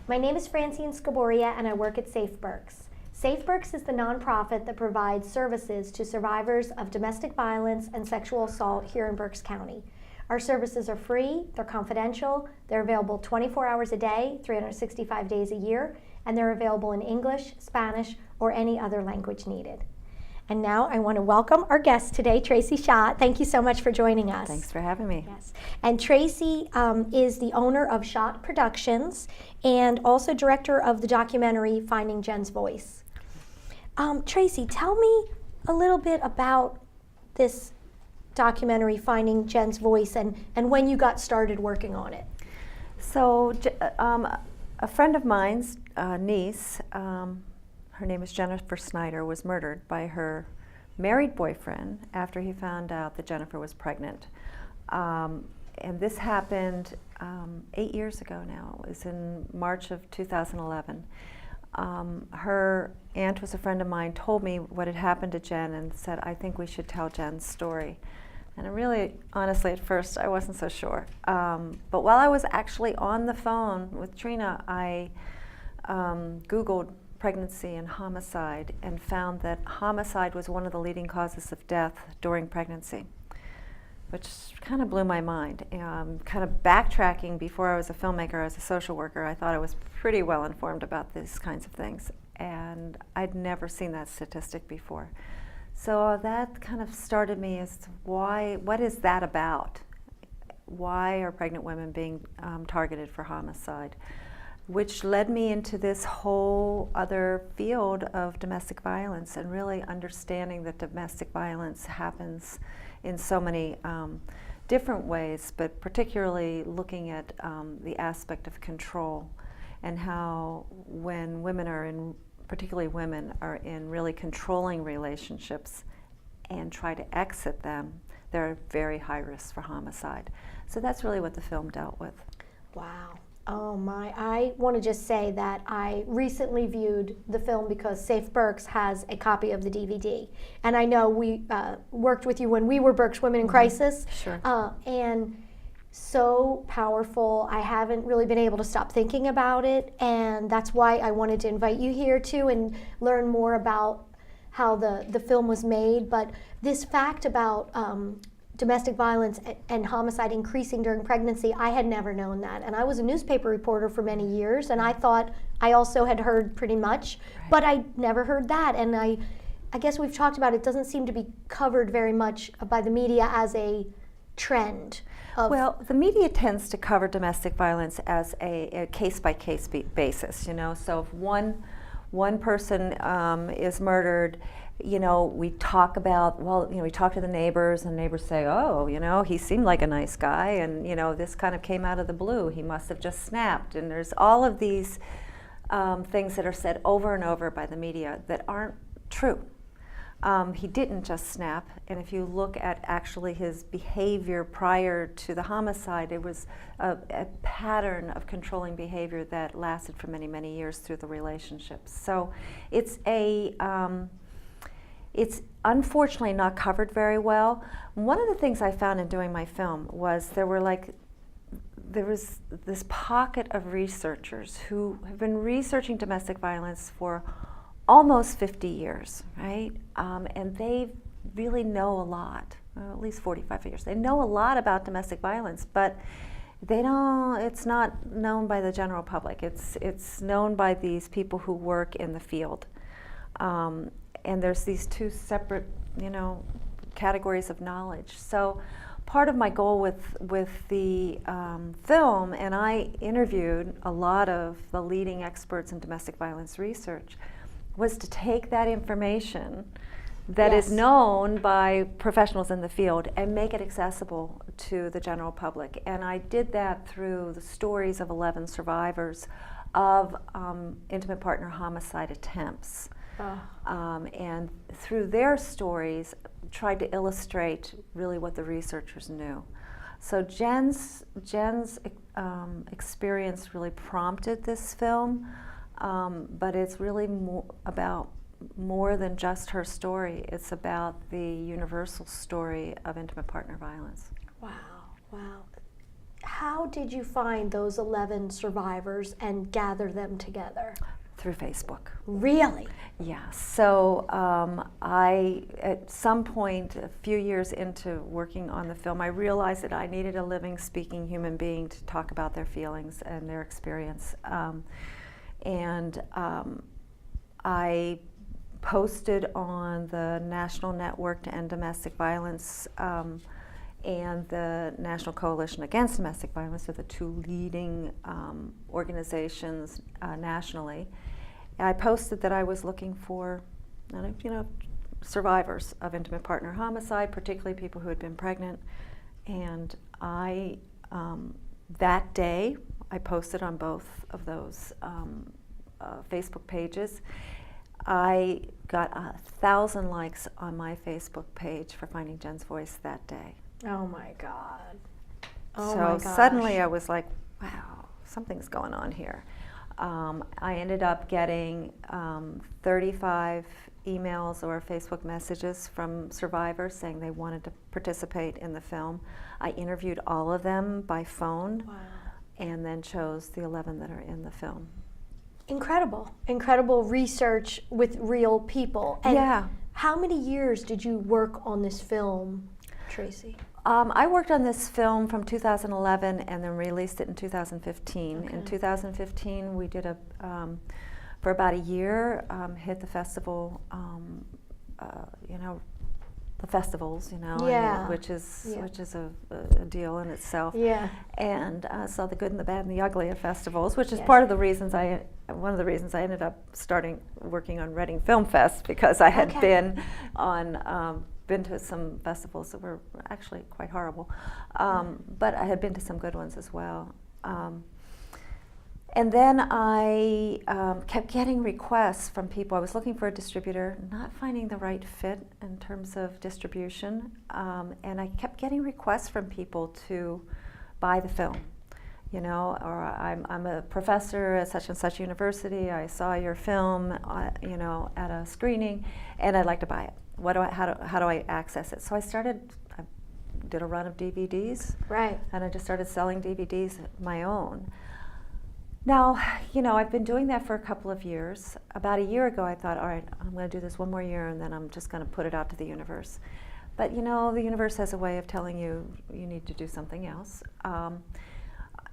My name is Francine Scaboria and I work at Safe Berks. Safe Berks is the nonprofit that provides services to survivors of domestic violence and sexual assault here in Berks County. Our services are free, they're confidential, they're available 24 hours a day, 365 days a year, and they're available in English, Spanish, or any other language needed. And now I want to welcome our guest today, Tracy Shaw. Thank you so much for joining us. Thanks for having me. Yes. And Tracy is the owner of Shaw Productions and also director of the documentary Finding Jenn's Voice. Tracy, tell me a little bit about this documentary, Finding Jenn's Voice, and when you got started working on it. So a friend of mine's niece, her name is Jennifer Snyder, was murdered by her married boyfriend after he found out that Jennifer was pregnant. And this happened 8 years ago now. It was in March of 2011. Her aunt was a friend of mine, told me what had happened to Jenn and said, I think we should tell Jenn's story. And I really, honestly, at first, I wasn't so sure. But while I was actually on the phone with Trina, I Googled pregnancy and homicide and found that homicide was one of the leading causes of death during pregnancy, which kind of blew my mind. Kind of backtracking, before I was a filmmaker, as a social worker, I thought I was pretty well informed about these kinds of things, and I'd never seen that statistic before. So that kind of started me as to what is that about? Why are pregnant women being targeted for homicide? Which led me into this whole other field of domestic violence and really understanding that domestic violence happens in so many different ways, but particularly looking at the aspect of control and how when women are in, particularly women, are in really controlling relationships and try to exit them, they're very high risk for homicide. So that's really what the film dealt with. Wow. Oh my, I want to just say that I recently viewed the film because Safe Berks has a copy of the DVD. And I know we worked with you when we were Berks Women in Crisis. Sure. And so powerful. I haven't really been able to stop thinking about it. And that's why I wanted to invite you here too and learn more about how the film was made. But this fact about domestic violence and homicide increasing during pregnancy, I had never known that. And I was a newspaper reporter for many years, and I thought I also had heard pretty much, right, but I never heard that. And I guess we've talked about it doesn't seem to be covered very much by the media as a trend. Well, the media tends to cover domestic violence as a case-by-case basis, you know. So if one person is murdered, you know, we talk about, well, you know, we talk to the neighbors, and neighbors say, oh, you know, he seemed like a nice guy, and, you know, this kind of came out of the blue. He must have just snapped. And there's all of these things that are said over and over by the media that aren't true. He didn't just snap, and if you look at actually his behavior prior to the homicide, it was a pattern of controlling behavior that lasted for many, many years through the relationships. So it's unfortunately not covered very well. One of the things I found in doing my film was there was this pocket of researchers who have been researching domestic violence for almost 50 years, right? And they really know a lot, at least 45 years. They know a lot about domestic violence, but it's not known by the general public. It's known by these people who work in the field. And there's these two separate, you know, categories of knowledge. So part of my goal with the film, and I interviewed a lot of the leading experts in domestic violence research, was to take that information that Yes. is known by professionals in the field and make it accessible to the general public. And I did that through the stories of 11 survivors of intimate partner homicide attempts. And through their stories, tried to illustrate really what the researchers knew. So Jenn's experience really prompted this film, but it's really about more than just her story. It's about the universal story of intimate partner violence. Wow, wow. how did you find those 11 survivors and gather them together? Through Facebook. Really? Yeah. So I, at some point, a few years into working on the film, I realized that I needed a living, speaking human being to talk about their feelings and their experience. I posted on the National Network to End Domestic Violence and the National Coalition Against Domestic Violence, are the two leading organizations nationally. And I posted that I was looking for, survivors of intimate partner homicide, particularly people who had been pregnant. And that day, I posted on both of those Facebook pages. I got 1,000 likes on my Facebook page for finding Jenn's voice that day. Oh my God. Oh so my gosh. Suddenly I was like, wow, something's going on here. I ended up getting 35 emails or Facebook messages from survivors saying they wanted to participate in the film. I interviewed all of them by phone. Wow. And then chose the 11 that are in the film. Incredible research with real people. And yeah. How many years did you work on this film, Tracy? I worked on this film from 2011 and then released it in 2015. Okay. In 2015, we did for about a year, hit the festival, the festivals, Yeah. which is a deal in itself. Yeah. And saw the good and the bad and the ugly of festivals, which is Yes. one of the reasons I ended up working on Reading Film Fest, because I had been to some festivals that were actually quite horrible, but I had been to some good ones as well. And then I kept getting requests from people. I was looking for a distributor, not finding the right fit in terms of distribution, and I kept getting requests from people to buy the film. Or I'm a professor at such and such university. I saw your film, at a screening, and I'd like to buy it. How do I access it? So I did a run of DVDs. Right. And I just started selling DVDs my own. Now, I've been doing that for a couple of years. About a year ago, I thought, all right, I'm going to do this one more year, and then I'm just going to put it out to the universe. But, the universe has a way of telling you need to do something else.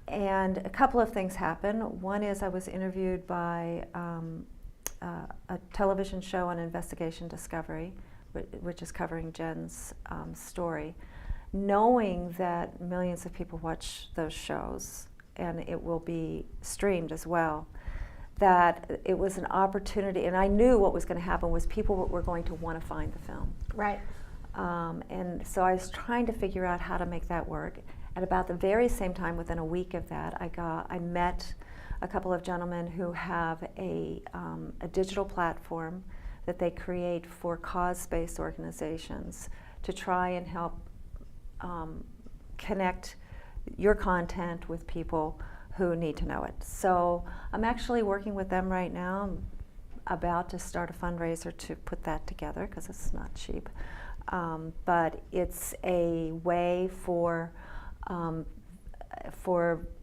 And a couple of things happened. One is I was interviewed by a television show on Investigation Discovery, which is covering Jenn's story, knowing that millions of people watch those shows, and it will be streamed as well, that it was an opportunity, and I knew what was going to happen was people were going to want to find the film. Right. And so I was trying to figure out how to make that work. At about the very same time, within a week of that, I met a couple of gentlemen who have a digital platform that they create for cause-based organizations to try and help connect your content with people who need to know it. So I'm actually working with them right now. I'm about to start a fundraiser to put that together, because it's not cheap. But it's a way for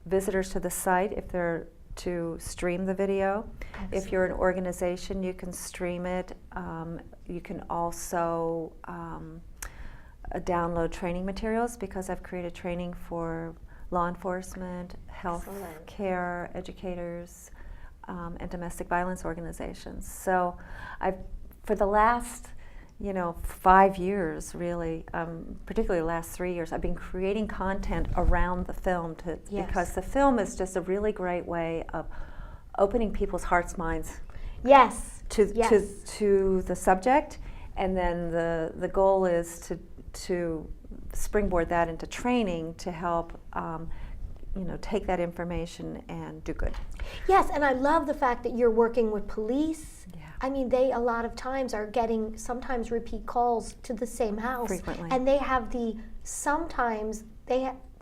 visitors to the site, if they're to stream the video. Excellent. If you're an organization, you can stream it. You can also download training materials, because I've created training for law enforcement, health Excellent. care, educators, and domestic violence organizations. So for the last 5 years, really, particularly the last 3 years, I've been creating content around the film Yes. because the film is just a really great way of opening people's hearts, minds Yes. to the subject, and then the goal is to springboard that into training to help take that information and do good. Yes, and I love the fact that you're working with police. Yeah. I mean, they a lot of times are getting sometimes repeat calls to the same house. Frequently. And they have the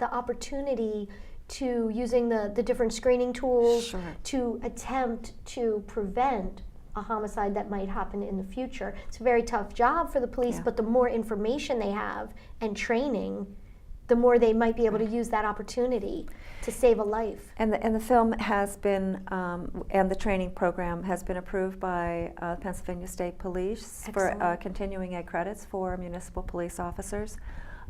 opportunity to, using the different screening tools, Sure. to attempt to prevent a homicide that might happen in the future. It's a very tough job for the police, Yeah. but the more information they have and training, the more they might be able to use that opportunity to save a life. And the film has been, and the training program has been approved by Pennsylvania State Police for Excellent. continuing ed credits for municipal police officers.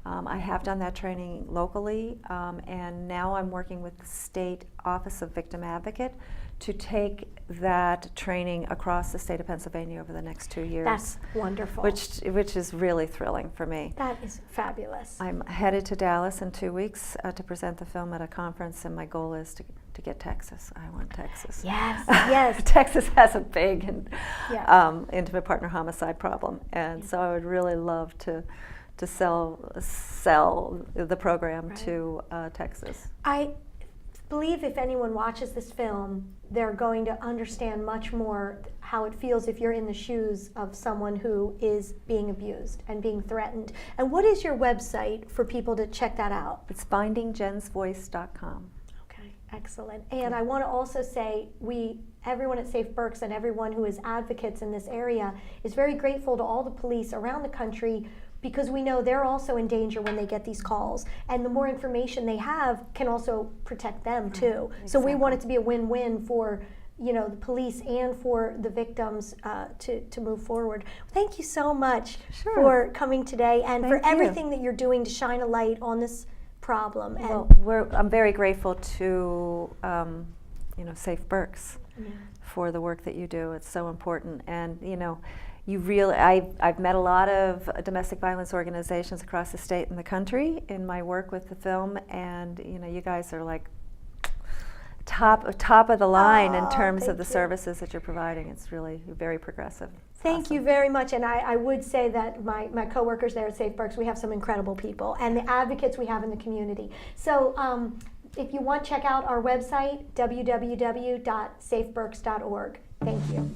I have done that training locally, and now I'm working with the State Office of Victim Advocate to take that training across the state of Pennsylvania over the next 2 years. That's wonderful. Which is really thrilling for me. That is fabulous. I'm headed to Dallas in 2 weeks to present the film at a conference, and my goal is to get Texas. I want Texas. Yes, yes. Texas has a big and Yeah. intimate partner homicide problem, and so I would really love to sell the program Right. to Texas. I believe if anyone watches this film, they're going to understand much more how it feels if you're in the shoes of someone who is being abused and being threatened. And what is your website for people to check that out? It's findingjensvoice.com. Okay, excellent. And I want to also say everyone at Safe Berks and everyone who is advocates in this area is very grateful to all the police around the country, because we know they're also in danger when they get these calls. And the more information they have can also protect them too. So we want it to be a win-win for the police and for the victims to move forward. Thank you so much for coming today and for everything that you're doing to shine a light on this problem. And Well, I'm very grateful to Safe Berks for the work that you do. It's so important, and I've met a lot of domestic violence organizations across the state and the country in my work with the film, and you guys are like top of the line in terms of the services that you're providing. It's really very progressive. Thank you very much, and I would say that my coworkers there at Safe Berks, we have some incredible people, and the advocates we have in the community. So if you want, check out our website, www.safeberks.org. Thank you.